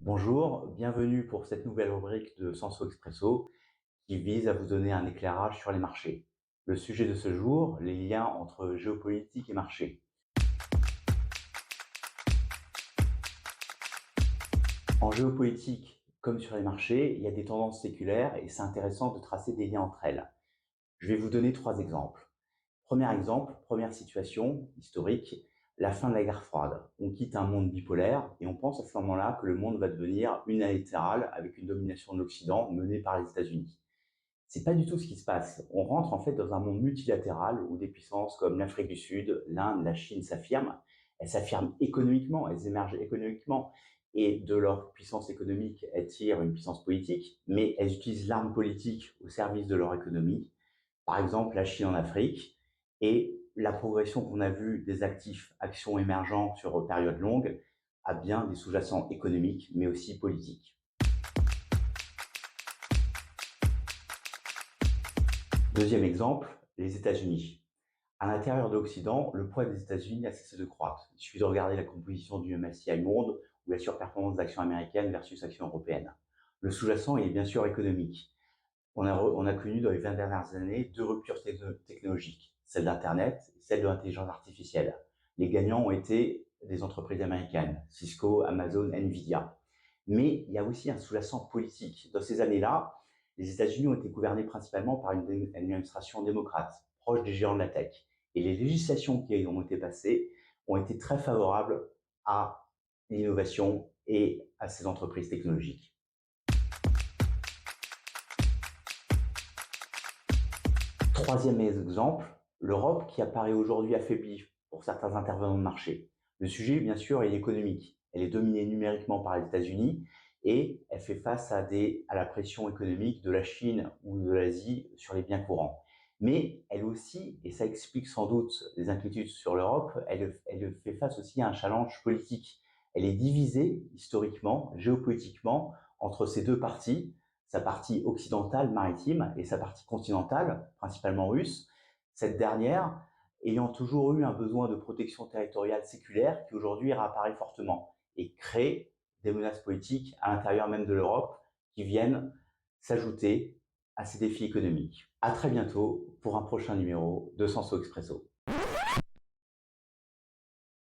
Bonjour, bienvenue pour cette nouvelle rubrique de Senso Expresso qui vise à vous donner un éclairage sur les marchés. Le sujet de ce jour, les liens entre géopolitique et marché. En géopolitique, comme sur les marchés, il y a des tendances séculaires et c'est intéressant de tracer des liens entre elles. Je vais vous donner 3 exemples. Premier exemple, première situation historique, la fin de la guerre froide. On quitte un monde bipolaire et on pense à ce moment-là que le monde va devenir unilatéral avec une domination de l'Occident menée par les États-Unis. C'est pas du tout ce qui se passe. On rentre en fait dans un monde multilatéral où des puissances comme l'Afrique du Sud, l'Inde, la Chine s'affirment. Elles s'affirment économiquement, elles émergent économiquement et de leur puissance économique, elles tirent une puissance politique, mais elles utilisent l'arme politique au service de leur économie. Par exemple, la Chine en Afrique et la progression qu'on a vue des actifs actions émergents sur période longue a bien des sous-jacents économiques, mais aussi politiques. Deuxième exemple, les États-Unis. À l'intérieur de l'Occident, le poids des États-Unis a cessé de croître. Il suffit de regarder la composition du MSCI Monde ou la surperformance d'actions américaines versus actions européennes. Le sous-jacent est bien sûr économique. On a connu dans les 20 dernières années 2 ruptures technologiques, celle d'Internet et celle de l'intelligence artificielle. Les gagnants ont été des entreprises américaines, Cisco, Amazon, Nvidia. Mais il y a aussi un sous-jacent politique. Dans ces années-là, les États-Unis ont été gouvernés principalement par une administration démocrate, proche des géants de la tech. Et les législations qui ont été passées ont été très favorables à l'innovation et à ces entreprises technologiques. Troisième exemple, l'Europe qui apparaît aujourd'hui affaiblie pour certains intervenants de marché. Le sujet, bien sûr, est économique. Elle est dominée numériquement par les États-Unis et elle fait face à la pression économique de la Chine ou de l'Asie sur les biens courants. Mais elle aussi, et ça explique sans doute les inquiétudes sur l'Europe, elle fait face aussi à un challenge politique. Elle est divisée historiquement, géopolitiquement, entre ces deux parties, sa partie occidentale maritime et sa partie continentale, principalement russe, cette dernière ayant toujours eu un besoin de protection territoriale séculaire qui aujourd'hui réapparaît fortement et crée des menaces politiques à l'intérieur même de l'Europe qui viennent s'ajouter à ces défis économiques. À très bientôt pour un prochain numéro de Senso Expresso.